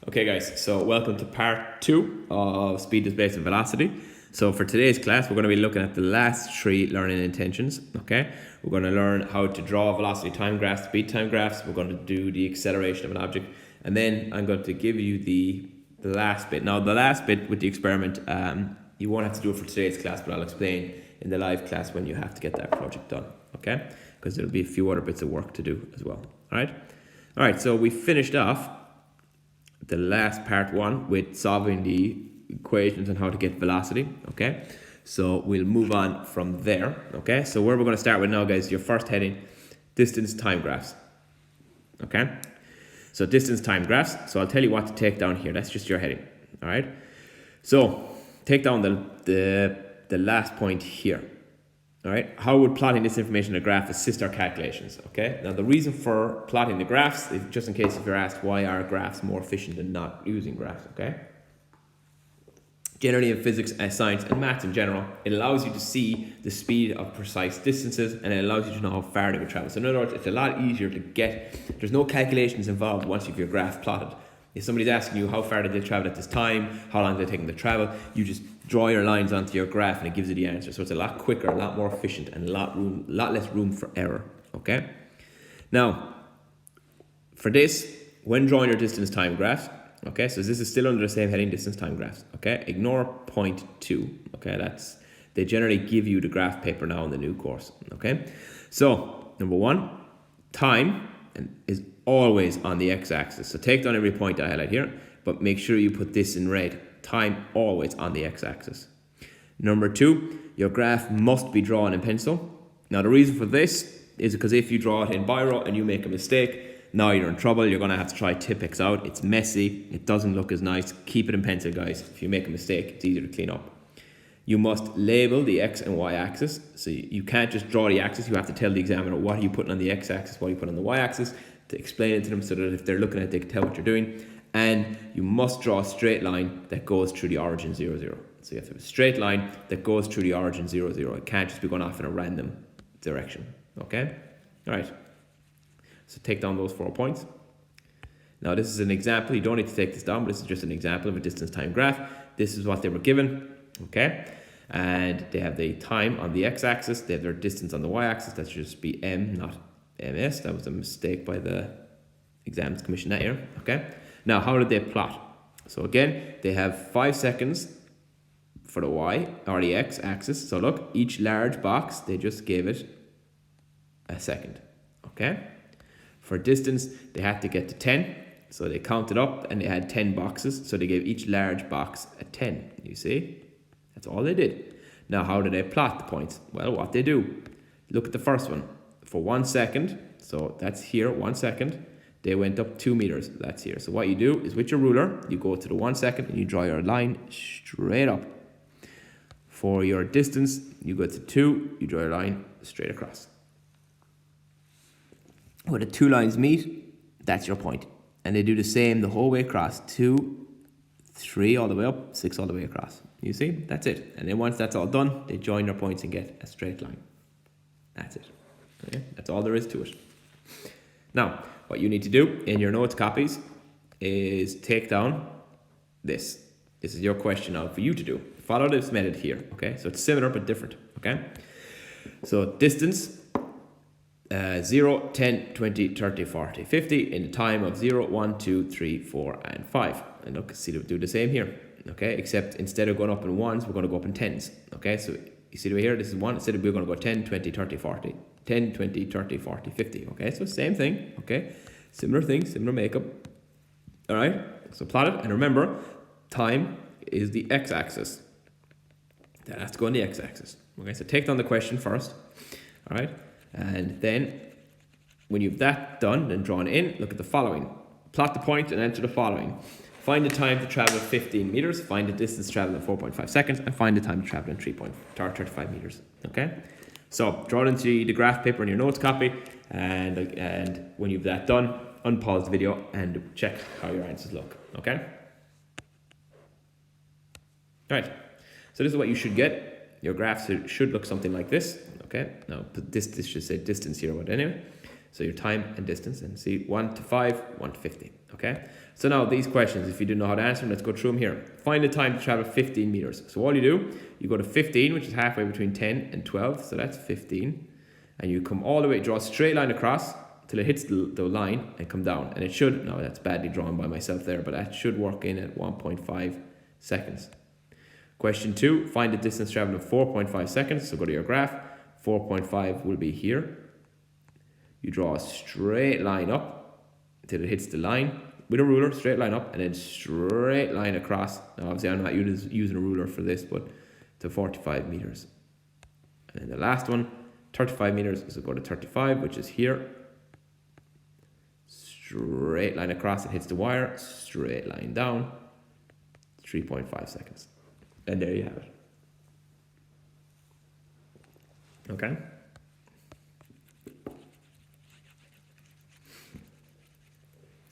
Okay guys, so welcome to part 2 of speed, displacement, velocity. So for today's class, we're going to be looking at the last 3 learning intentions, okay? We're going to learn how to draw velocity time graphs, speed time graphs. We're going to do the acceleration of an object. And then I'm going to give you the last bit. Now the last bit with the experiment, you won't have to do it for today's class, but I'll explain in the live class when you have to get that project done, okay? Because there'll be a few other bits of work to do as well, alright? Alright, so we finished off the last part 1 with solving the equations on how to get velocity, okay? So we'll move on from there, okay? So where we're going to start with now, guys, your first heading, distance time graphs, okay? So distance time graphs, so I'll tell you what to take down here. That's just your heading, all right? So take down the last point here, all right? How would plotting this information in a graph assist our calculations, okay? Now the reason for plotting the graphs is just in case if you're asked why are graphs more efficient than not using graphs, okay? Generally in physics, science and maths in general, it allows you to see the speed of precise distances and it allows you to know how far they would travel. So in other words, it's a lot easier to get, there's no calculations involved once you've your graph plotted. If somebody's asking you how far did they travel at this time, how long did they take them to travel, you just draw your lines onto your graph and it gives you the answer. So it's a lot quicker, a lot more efficient, and a lot less room for error, okay? Now, for this, when drawing your distance time graphs, okay, so this is still under the same heading, distance time graphs, okay? Ignore point 2, okay? They generally give you the graph paper now in the new course, okay? So, number 1, time is always on the x-axis. So take down every point I highlight here, but make sure you put this in red. Time always on the x-axis. Number 2, your graph must be drawn in pencil. Now the reason for this is because if you draw it in biro and you make a mistake, now you're in trouble. You're going to have to try Tipp-Ex out. It's messy. It doesn't look as nice. Keep it in pencil, guys. If you make a mistake, it's easier to clean up. You must label the x and y axis. So you can't just draw the axis. You have to tell the examiner what are you putting on the x-axis, what are you putting on the y-axis, to explain it to them so that if they're looking at it, they can tell what you're doing. And you must draw a straight line that goes through the origin 0, 0. So you have to have a straight line that goes through the origin 0, 0. It can't just be going off in a random direction. Okay? All right. So take down those 4 points. Now this is an example. You don't need to take this down, but this is just an example of a distance time graph. This is what they were given. Okay? And they have the time on the x-axis. They have their distance on the y-axis. That should just be m, not ms. That was a mistake by the exams commission that year. Okay? Now, how did they plot? So again, they have 5 seconds for the y or the x-axis. So look, each large box, they just gave it a second. Okay? For distance, they had to get to 10. So they counted up and they had 10 boxes. So they gave each large box a 10. You see? That's all they did. Now, how do they plot the points? Well, what they do, look at the first one. For 1 second, so that's here, 1 second, they went up 2 meters. That's here. So what you do is with your ruler, you go to the 1 second and you draw your line straight up. For your distance, you go to 2, you draw your line straight across. Where the 2 lines meet, that's your point. And they do the same the whole way across. 2, 3 all the way up, 6 all the way across. You see? That's it. And then once that's all done, they join their points and get a straight line. That's it. Okay? That's all there is to it. Now, what you need to do in your notes copies is take down this. This is your question now for you to do. Follow this method here, okay? So it's similar but different, okay? So distance, 0, 10, 20, 30, 40, 50 in the time of 0, 1, 2, 3, 4, and 5. And look, see, do the same here, okay? Except instead of going up in ones, we're going to go up in tens, okay? So you see the way here, this is 1. Instead of we're going to go 10, 20, 30, 40. 10, 20, 30, 40, 50. Okay, so same thing. Okay, similar thing, similar makeup. All right, so plot it. And remember, time is the x-axis. That has to go on the x-axis. Okay, so take down the question first. All right, and then when you've that done and drawn in, look at the following. Plot the point and enter the following. Find the time to travel at 15 meters. Find the distance traveled in 4.5 seconds. And find the time to travel in 35 meters. Okay. So draw it into the graph paper in your notes copy, and when you've that done, unpause the video and check how your answers look. Okay? Alright, so this is what you should get. Your graph should look something like this. Okay, now this should say distance here, but anyway. So your time and distance, and see 1 to 5, 1 to 50. Okay. So now these questions, if you didn't know how to answer them, let's go through them here. Find the time to travel 15 meters. So all you do, you go to 15, which is halfway between 10 and 12. So that's 15. And you come all the way, draw a straight line across till it hits the line and come down. And it should, no, that's badly drawn by myself there, but that should work in at 1.5 seconds. Question 2, find the distance traveled in 4.5 seconds. So go to your graph. 4.5 will be here. You draw a straight line up until it hits the line with a ruler, straight line up, and then straight line across. Now obviously I'm not using a ruler for this, but to 45 meters. And then the last one, 35 meters, so go to 35, which is here. Straight line across, it hits the wire, straight line down, 3.5 seconds. And there you have it. Okay.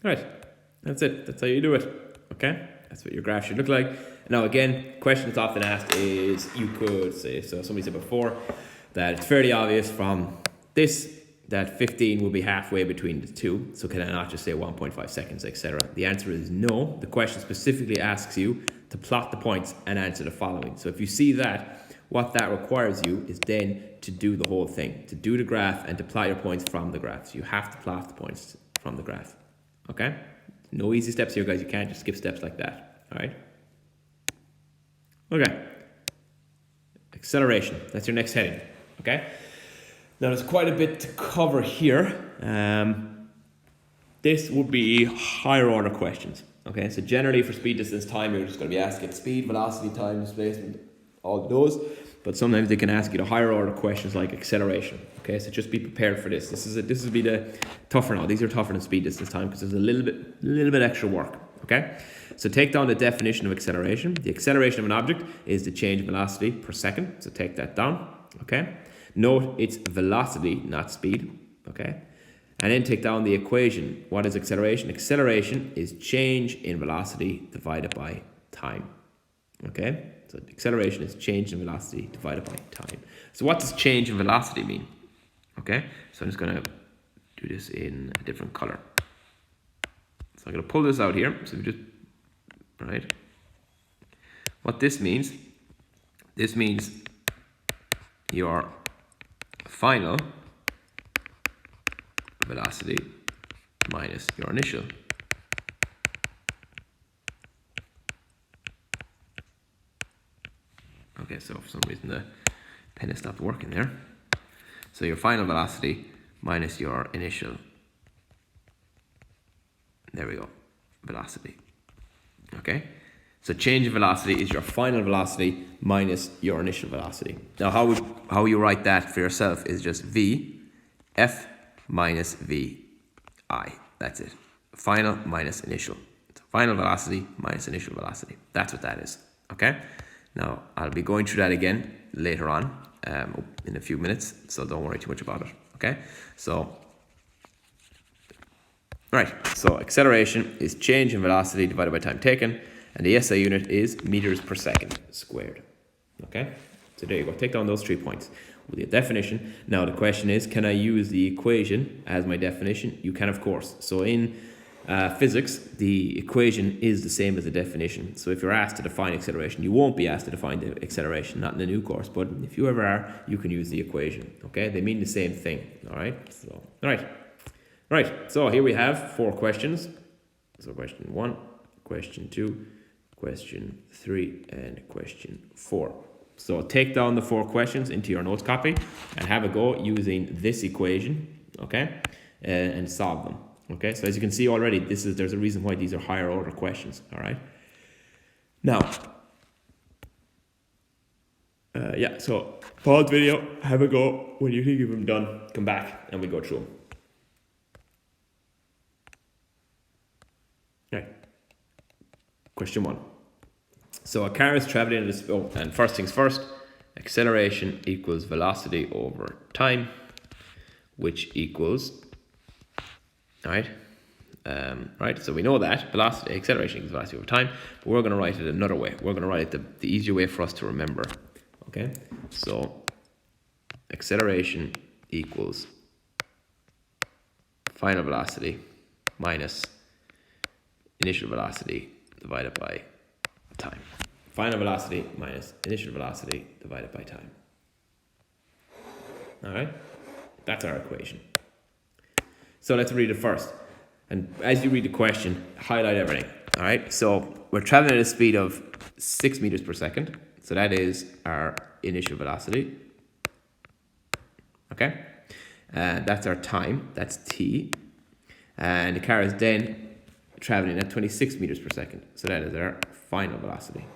All right, that's it. That's how you do it. Okay, that's what your graph should look like. Now again, question that's often asked is, you could say, so somebody said before that it's fairly obvious from this that 15 will be halfway between the two. So can I not just say 1.5 seconds, etc.? The answer is no. The question specifically asks you to plot the points and answer the following. So if you see that, what that requires you is then to do the whole thing, to do the graph and to plot your points from the graph. So you have to plot the points from the graph. Okay? No easy steps here, guys. You can't just skip steps like that. All right? Okay. Acceleration. That's your next heading. Okay? Now there's quite a bit to cover here. This would be higher order questions. Okay, so generally for speed, distance, time, you're just going to be asking speed, velocity, time, displacement, all those. But sometimes they can ask you the higher order questions like acceleration. Okay, so just be prepared for this. This will be the tougher now. These are tougher than speed, distance, time because there's a little bit extra work. Okay, so take down the definition of acceleration. The acceleration of an object is the change in velocity per second. So take that down. Okay. Note it's velocity, not speed, okay? And then take down the equation. What is acceleration? Acceleration is change in velocity divided by time, okay? So acceleration is change in velocity divided by time. So what does change in velocity mean? Okay, so I'm just gonna do this in a different color. So I'm gonna pull this out here. So we just, right? What this means your final velocity minus your initial. Okay, so for some reason the pen has stopped working there. So your final velocity minus your initial, there we go, velocity. Okay, so change in velocity is your final velocity minus your initial velocity. Now how you write that for yourself is just V F minus V I. That's it. Final minus initial. So final velocity minus initial velocity. That's what that is. Okay. Now I'll be going through that again later on in a few minutes. So don't worry too much about it. Okay. So right. So acceleration is change in velocity divided by time taken, and the SI unit is meters per second squared. Okay. So there you go. Take down those 3 points with your definition. Now the question is, can I use the equation as my definition? You can, of course. So in physics, the equation is the same as the definition. So if you're asked to define acceleration, you won't be asked to define the acceleration, not in the new course, but if you ever are, you can use the equation. Okay, they mean the same thing. All right. So right. So here we have 4 questions. So question 1, question 2, question 3, and question 4. So take down the 4 questions into your notes copy and have a go using this equation, okay, and solve them. Okay, so as you can see already, there's a reason why these are higher order questions. All right. Now, so pause the video, have a go. When you think you've them done, come back and we go through them. Right. Question 1. So a car is traveling and first things first, acceleration equals velocity over time, which equals, right? Right, so we know that velocity, acceleration equals velocity over time, but we're going to write it another way. We're going to write it the easier way for us to remember. Okay, so acceleration equals final velocity minus initial velocity divided by time. Final velocity minus initial velocity divided by time. All right, that's our equation. So let's read it first. And as you read the question, highlight everything. All right, so we're traveling at a speed of 6 meters per second. So that is our initial velocity. Okay, that's our time, that's t. And the car is then traveling at 26 meters per second. So that is our final velocity.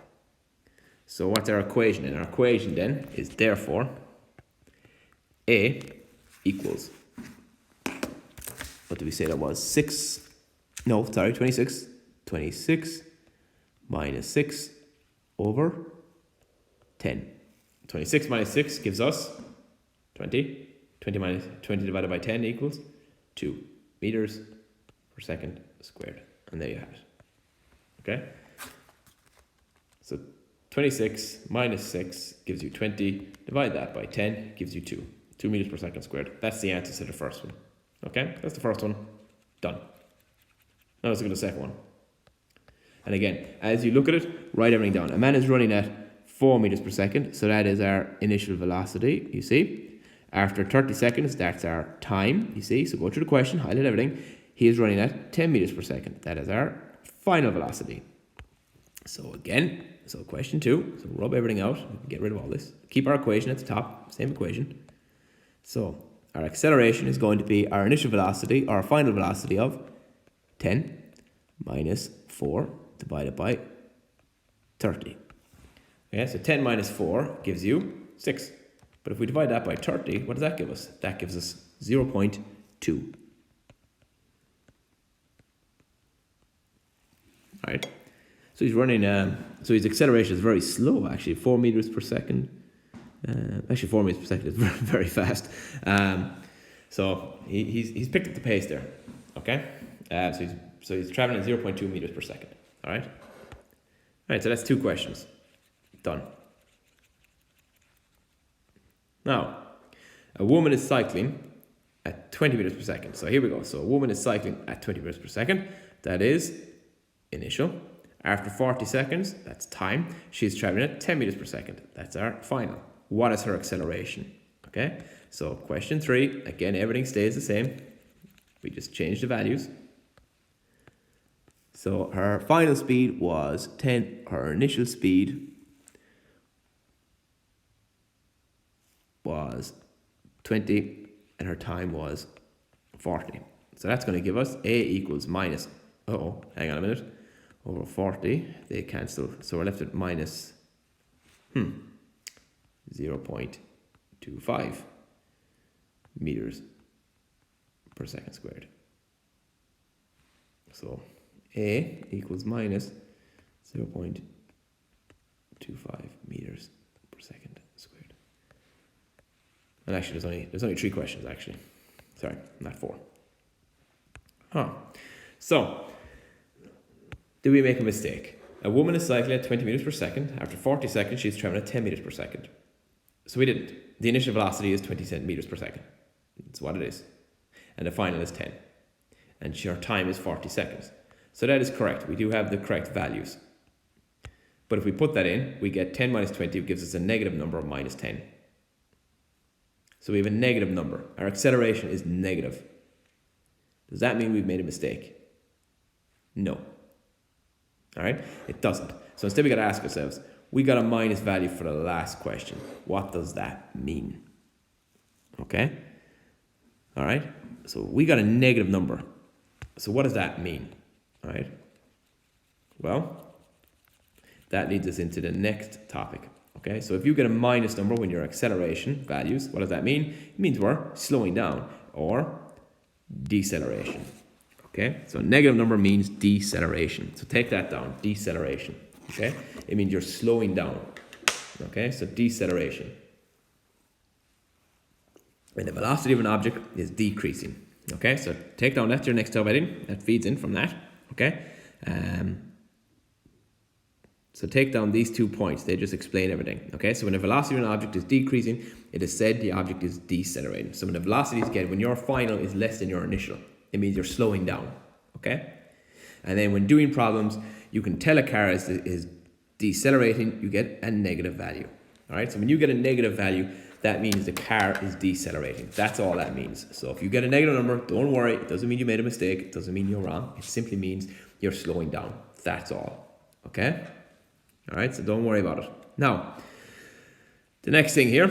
So what's our equation then? Our equation then is therefore A equals, what did we say that was? 26. 26 minus 6 over 10. 26 minus 6 gives us 20. 20 divided by 10 equals 2 meters per second squared. And there you have it. Okay? So 26 minus 6 gives you 20. Divide that by 10 gives you 2. 2 meters per second squared. That's the answer to the first one. Okay? That's the first one. Done. Now let's look at the second one. And again, as you look at it, write everything down. A man is running at 4 meters per second. So that is our initial velocity, you see. After 30 seconds, that's our time, you see. So go through the question, highlight everything. He is running at 10 meters per second. That is our final velocity. So again, so question 2. So rub everything out. Get rid of all this. Keep our equation at the top. Same equation. So our acceleration is going to be our initial velocity, or our final velocity of 10 minus 4 divided by 30. Okay, so 10 minus 4 gives you 6. But if we divide that by 30, what does that give us? That gives us 0.2. All right. So he's running, so his acceleration is very slow, actually, 4 meters per second. Actually, 4 meters per second is very, very fast. So he's picked up the pace there. Okay. So he's traveling at 0.2 meters per second. All right. All right. So that's 2 questions. Done. Now, a woman is cycling at 20 meters per second. So here we go. So a woman is cycling at 20 meters per second. That is initial. After 40 seconds, that's time. She's traveling at 10 meters per second. That's our final. What is her acceleration? Okay. So question 3, again, everything stays the same. We just change the values. So her final speed was 10. Her initial speed was 20 and her time was 40. So that's going to give us A equals minus, hang on a minute, over 40, they cancel. So we're left at minus 0.25 meters per second squared. So A equals minus 0.25 meters per second squared. And actually, there's only 3 questions, actually. Sorry, not 4. So, did we make a mistake? A woman is cycling at 20 meters per second. After 40 seconds, she's traveling at 10 meters per second. So we didn't. The initial velocity is 20 meters per second. That's what it is. And the final is 10. And her time is 40 seconds. So that is correct. We do have the correct values. But if we put that in, we get 10 minus 20, which gives us a negative number of minus 10. So we have a negative number. Our acceleration is negative. Does that mean we've made a mistake? No. All right? It doesn't. So instead we got to ask ourselves, we got a minus value for the last question. What does that mean? Okay? All right? So we got a negative number. So what does that mean? All right? Well, that leads us into the next topic. Okay, so if you get a minus number when your acceleration values, what does that mean? It means we're slowing down or deceleration. Okay, so a negative number means deceleration. So take that down, deceleration. Okay, it means you're slowing down. Okay, so deceleration. And the velocity of an object is decreasing. Okay, so take down, that's your next heading. That feeds in from that. Okay, so take down these 2 points. They just explain everything. Okay, so when the velocity of an object is decreasing, it is said the object is decelerating. So when the velocity is getting, when your final is less than your initial, it means you're slowing down, okay? And then when doing problems, you can tell a car is decelerating, you get a negative value. All right, so when you get a negative value, that means the car is decelerating. That's all that means. So if you get a negative number, don't worry. It doesn't mean you made a mistake. It doesn't mean you're wrong. It simply means you're slowing down. That's all. Okay? All right, so don't worry about it. Now, the next thing here,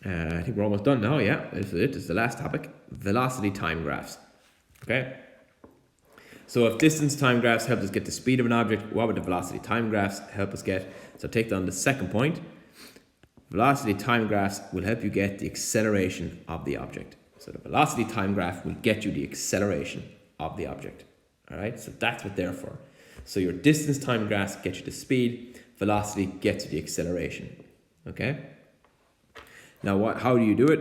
I think we're almost done now. Yeah, this is it. This is the last topic. Velocity time graphs. Okay? So if distance time graphs help us get the speed of an object, what would the velocity time graphs help us get? So take down the second point. Velocity time graphs will help you get the acceleration of the object. So the velocity time graph will get you the acceleration of the object. All right, so that's what they're for. So your distance time graphs get you the speed, velocity gets you the acceleration. Okay? Now how do you do it?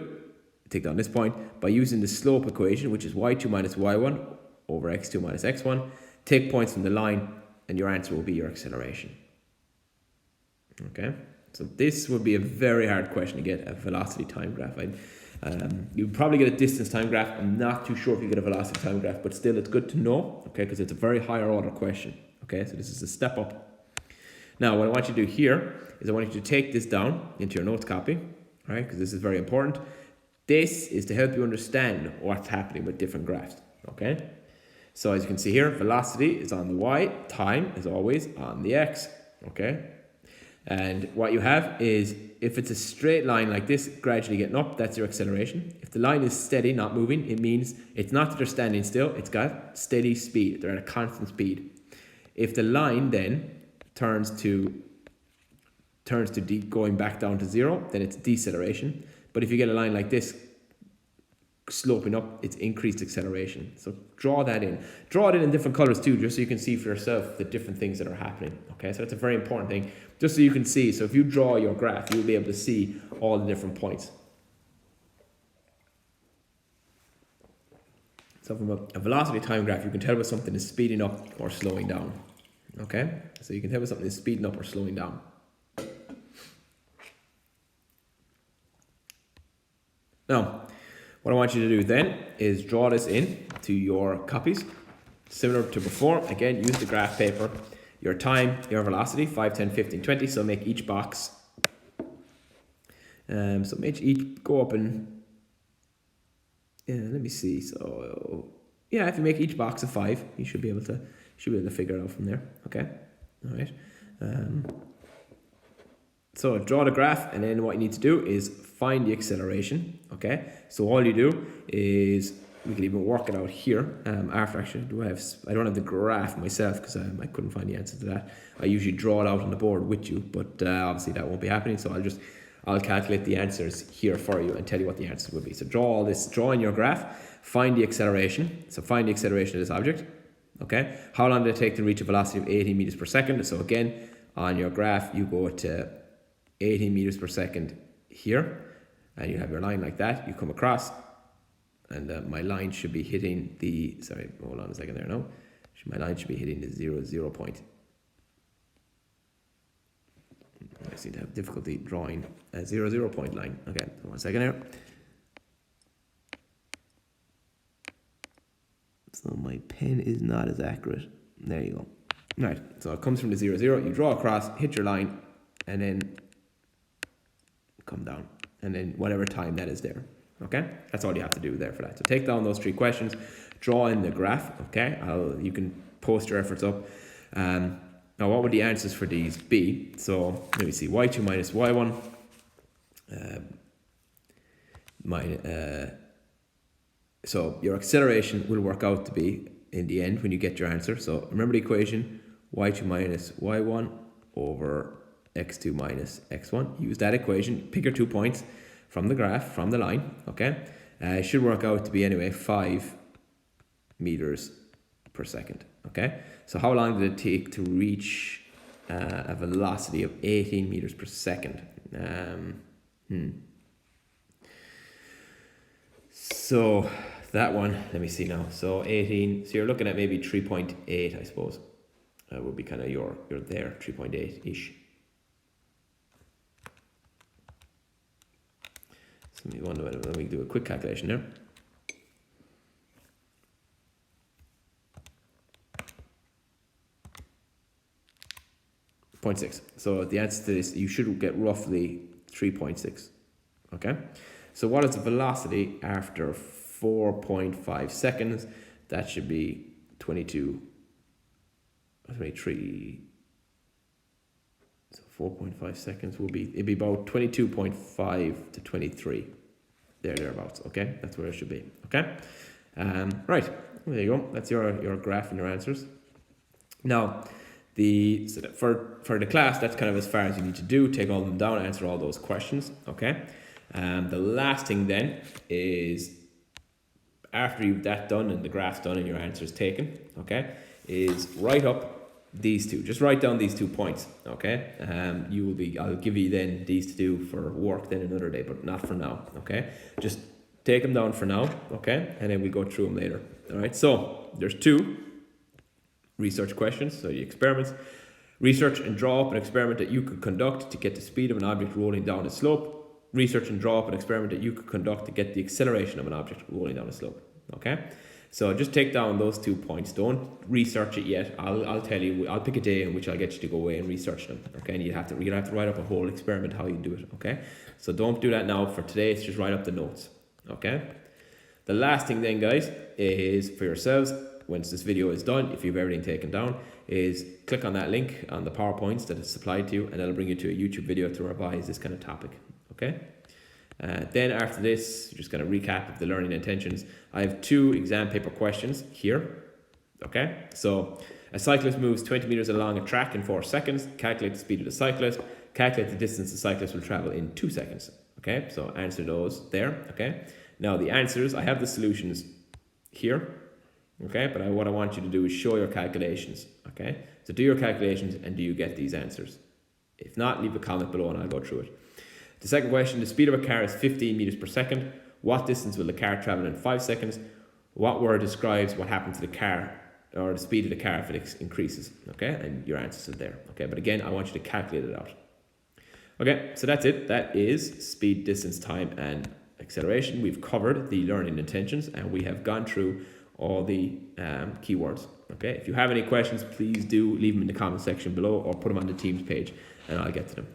Take down this point by using the slope equation, which is y2 minus y1 over x2 minus x1. Take points from the line and your answer will be your acceleration. Okay? So this would be a very hard question to get a velocity time graph. You'd probably get a distance time graph. I'm not too sure if you get a velocity time graph, but still it's good to know, okay, because it's a very higher order question. Okay, so this is a step up. Now, what I want you to do here is I want you to take this down into your notes copy, all right, because this is very important. This is to help you understand what's happening with different graphs, okay? So as you can see here, velocity is on the y, time is always on the x, okay? And what you have is, if it's a straight line like this, gradually getting up, that's your acceleration. If the line is steady, not moving, it means it's not that they're standing still, it's got steady speed, they're at a constant speed. If the line then turns to going back down to zero, then it's deceleration. But if you get a line like this, sloping up, it's increased acceleration. So draw that in. Draw it in different colors too, just so you can see for yourself the different things that are happening. Okay, so that's a very important thing, just so you can see. So if you draw your graph, you'll be able to see all the different points. So from a velocity time graph, you can tell whether something is speeding up or slowing down. Okay, so you can tell whether something is speeding up or slowing down. Now, what I want you to do then is draw this in to your copies. Similar to before, again, use the graph paper. Your time, your velocity, 5, 10, 15, 20. So make each box. So make each go up and, let me see. So yeah, if you make each box a 5, you should be able to figure it out from there. Okay, all right. So draw the graph, and then what you need to do is find the acceleration. Okay, so all you do is, we can even work it out here. After actually, I don't have the graph myself because I couldn't find the answer to that. I usually draw it out on the board with you, but obviously that won't be happening. So I'll calculate the answers here for you and tell you what the answers would be. So draw in your graph, find the acceleration. So find the acceleration of this object. Okay, how long did it take to reach a velocity of 18 meters per second? So again, on your graph, you go to 18 meters per second here, and you have your line like that. You come across, and my line should be hitting the, sorry, hold on a second there now. My line should be hitting the 0 point. I seem to have difficulty drawing a 0 point line. Okay, 1 second here. So my pen is not as accurate. There you go. All right, so it comes from the 0, 0. You draw across, hit your line, and then come down, and then whatever time that is there. Okay, that's all you have to do there for that. So take down those 3 questions, draw in the graph. Okay, you can post your efforts up. Now, what would the answers for these be? So let me see, y2 minus y1 so your acceleration will work out to be, in the end, when you get your answer. So remember the equation, y2 minus y1 over x2 minus x1. Use that equation, pick your 2 points from the graph, from the line, okay? It should work out to be, anyway, 5 meters per second, okay? So how long did it take to reach a velocity of 18 meters per second? So that one, let me see now. So 18, so you're looking at maybe 3.8, I suppose. Would be kind of you're there, 3.8-ish. So let me do a quick calculation there. 0.6. So the answer to this, you should get roughly 3.6. Okay? So what is the velocity after 4.5 seconds? That should be 23. So 4.5 seconds will be, it'd be about 22.5 to 23. Thereabouts. Okay? That's where it should be. Okay? Right. There you go. That's your graph and your answers. Now, for the class, that's kind of as far as you need to do. Take all of them down, answer all those questions. Okay. The last thing then is, after you've that done and the graph's done and your answers taken, okay, is write up these two. Just write down these 2 points. Okay. I'll give you then these to do for work then another day, but not for now. Okay. Just take them down for now. Okay. And then we'll go through them later. All right. So there's 2 research questions. So the experiments. Research and draw up an experiment that you could conduct to get the speed of an object rolling down a slope. Research and draw up an experiment that you could conduct to get the acceleration of an object rolling down a slope. Okay? So just take down those 2 points. Don't research it yet. I'll tell you, I'll pick a day in which I'll get you to go away and research them. Okay? And you're gonna have to write up a whole experiment how you do it. Okay? So don't do that now. For today, it's just write up the notes. Okay? The last thing then, guys, is for yourselves, once this video is done, if you've everything taken down, is click on that link on the PowerPoints that is supplied to you, and that'll bring you to a YouTube video to revise this kind of topic. Okay? Then after this, you're just going to recap of the learning intentions. I have 2 exam paper questions here. Okay? So a cyclist moves 20 meters along a track in 4 seconds. Calculate the speed of the cyclist. Calculate the distance the cyclist will travel in 2 seconds. Okay? So answer those there. Okay? Now the answers, I have the solutions here. Okay, but what I want you to do is show your calculations. Okay, so do your calculations and do you get these answers? If not, leave a comment below and I'll go through it. The second question, the speed of a car is 15 meters per second. What distance will the car travel in 5 seconds? What word describes what happens to the car or the speed of the car if it increases? Okay, and your answers are there. Okay, but again, I want you to calculate it out. Okay, so that's it. That is speed, distance, time, and acceleration. We've covered the learning intentions and we have gone through all the keywords. Okay, if you have any questions, please do leave them in the comment section below or put them on the Teams page and I'll get to them.